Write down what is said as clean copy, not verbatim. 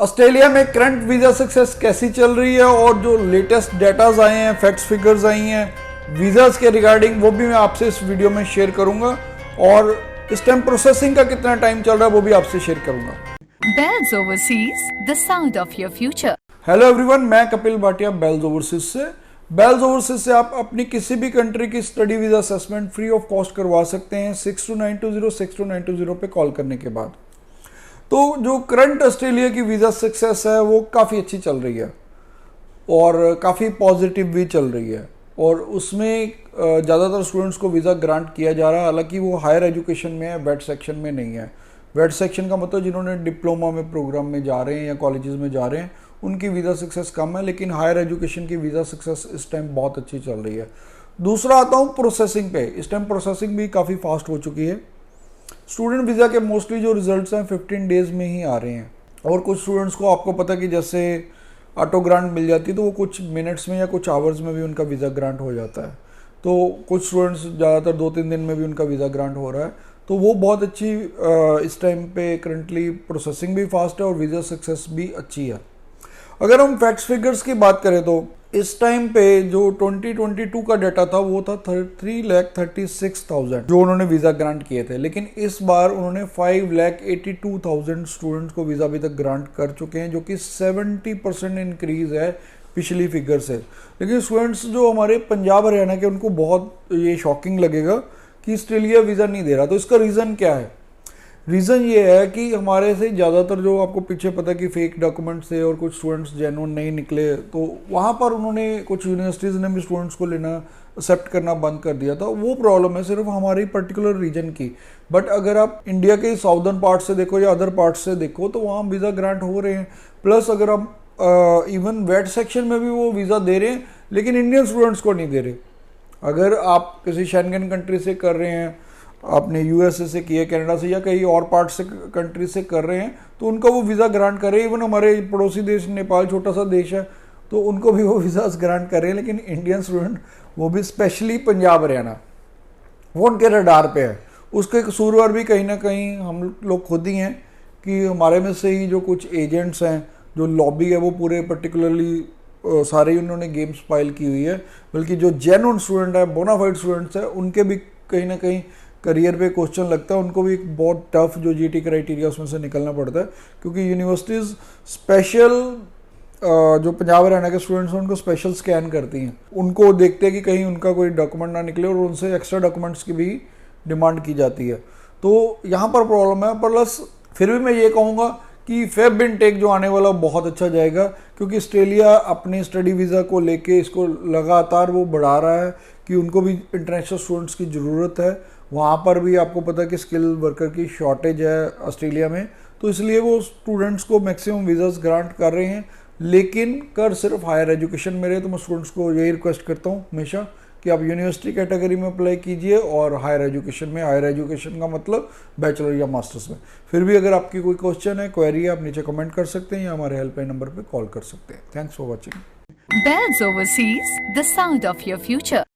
Australia में current visa success कैसी चल रही है और जो लेटेस्ट डेटाज आए हैं, फैक्ट्स फिगर्स आई हैं वीज़ाज के रिगार्डिंग, वो भी मैं आपसे इस वीडियो में शेयर करूंगा। और इस टाइम प्रोसेसिंग का कितना टाइम चल रहा है वो भी आपसे शेयर करूंगा। Bells Overseas, the sound of your future. Hello everyone, मैं कपिल भाटिया बेल्स ओवरसीज से। बेल्स ओवरसीज से आप अपनी किसी भी कंट्री की study visa assessment free of cost करवा सकते हैं 6292062920 पे कॉल करने के बाद। तो जो करंट ऑस्ट्रेलिया की वीज़ा सक्सेस है वो काफ़ी अच्छी चल रही है और काफ़ी पॉजिटिव भी चल रही है, और उसमें ज़्यादातर स्टूडेंट्स को वीज़ा ग्रांट किया जा रहा है। हालांकि वो हायर एजुकेशन में है, वेट सेक्शन में नहीं है। वेट सेक्शन का मतलब जिन्होंने डिप्लोमा में प्रोग्राम में जा रहे हैं या कॉलेजेस में जा रहे हैं उनकी वीज़ा सक्सेस कम है, लेकिन हायर एजुकेशन की वीज़ा सक्सेस इस टाइम बहुत अच्छी चल रही है। दूसरा आता हूँ प्रोसेसिंग पे। इस टाइम प्रोसेसिंग भी काफ़ी फास्ट हो चुकी है। स्टूडेंट वीज़ा के मोस्टली जो रिजल्ट्स हैं 15 डेज़ में ही आ रहे हैं, और कुछ स्टूडेंट्स को आपको पता कि जैसे ऑटो ग्रांट मिल जाती है तो वो कुछ मिनट्स में या कुछ आवर्स में भी उनका वीज़ा ग्रांट हो जाता है। तो कुछ स्टूडेंट्स ज़्यादातर 2-3 दिन में भी उनका वीज़ा ग्रांट हो रहा है, तो वो बहुत अच्छी इस टाइम पे करंटली प्रोसेसिंग भी फास्ट है और वीज़ा सक्सेस भी अच्छी है। अगर हम फैक्ट्स फिगर्स की बात करें तो इस टाइम पे जो 2022 का डाटा था वो था 3,36,000 जो उन्होंने वीज़ा ग्रांट किए थे, लेकिन इस बार उन्होंने 5,82,000 स्टूडेंट्स को वीज़ा अभी तक ग्रांट कर चुके हैं, जो कि 70% इंक्रीज है पिछली फिगर से। लेकिन स्टूडेंट्स जो हमारे पंजाब हरियाणा के, उनको बहुत ये शॉकिंग लगेगा कि ऑस्ट्रेलिया वीज़ा नहीं दे रहा। तो इसका रीज़न क्या है? रीज़न ये है कि हमारे से ज़्यादातर जो आपको पीछे पता कि फेक डॉक्यूमेंट्स थे और कुछ स्टूडेंट्स जेन्युइन नहीं निकले, तो वहाँ पर उन्होंने कुछ यूनिवर्सिटीज़ ने भी स्टूडेंट्स को लेना एक्सेप्ट करना बंद कर दिया था। वो प्रॉब्लम है सिर्फ हमारी पर्टिकुलर रीजन की। बट अगर आप इंडिया के साउदर्न पार्ट से देखो या अदर पार्ट से देखो तो वहाँ वीज़ा ग्रांट हो रहे हैं। प्लस अगर आप इवन वेट सेक्शन में भी वो वीज़ा दे रहे हैं, लेकिन इंडियन स्टूडेंट्स को नहीं दे रहे। अगर आप किसी शेंगन कंट्री से कर रहे हैं, आपने यूएसए से किया, कनाडा से या कई और पार्ट से कंट्री से कर रहे हैं, तो उनका वो वीज़ा ग्रांट कर रहे हैं। इवन हमारे पड़ोसी देश नेपाल छोटा सा देश है, तो उनको भी वो वीज़ा ग्रांट कर रहे हैं। लेकिन इंडियन स्टूडेंट, वो भी स्पेशली पंजाब हरियाणा, वो उनके रडार पे है। उसके कसूरवार भी कहीं ना कहीं हम लोग खुद ही हैं कि हमारे में से ही जो कुछ एजेंट्स हैं, जो लॉबी है, वो पूरे पर्टिकुलरली सारे ही उन्होंने गेम्स फाइल की हुई है। बल्कि जो जेन्युइन स्टूडेंट है, बोनाफाइड स्टूडेंट्स हैं, उनके भी कहीं ना कहीं करियर पे क्वेश्चन लगता है। उनको भी एक बहुत टफ जो जीटी क्राइटेरिया उसमें से निकलना पड़ता है, क्योंकि यूनिवर्सिटीज़ स्पेशल जो पंजाब हरियाणा के स्टूडेंट्स हैं उनको स्पेशल स्कैन करती हैं। उनको देखते हैं कि कहीं उनका कोई डॉक्यूमेंट ना निकले, और उनसे एक्स्ट्रा डॉक्यूमेंट्स की भी डिमांड की जाती है। तो यहाँ पर प्रॉब्लम है। प्लस फिर भी मैं ये कहूँगा कि फेब इनटेक जो आने वाला बहुत अच्छा जाएगा, क्योंकि ऑस्ट्रेलिया अपनी स्टडी वीज़ा को लेके इसको लगातार वो बढ़ा रहा है कि उनको भी इंटरनेशनल स्टूडेंट्स की ज़रूरत है। वहाँ पर भी आपको पता है कि स्किल वर्कर की शॉर्टेज है ऑस्ट्रेलिया में, तो इसलिए वो स्टूडेंट्स को मैक्सिमम वीज़ास ग्रांट कर रहे हैं, लेकिन कर सिर्फ हायर एजुकेशन में रहे। तो मैं स्टूडेंट्स को यही रिक्वेस्ट करता हूँ हमेशा कि आप यूनिवर्सिटी कैटेगरी में अप्लाई कीजिए और हायर एजुकेशन में। हायर एजुकेशन का मतलब बैचलर या मास्टर्स में। फिर भी अगर आपकी कोई क्वेश्चन है, क्वेरी है, आप नीचे कमेंट कर सकते हैं या हमारे हेल्पलाइन नंबर पर कॉल कर सकते हैं। Thanks for watching. Bells Overseas, the sound of your future.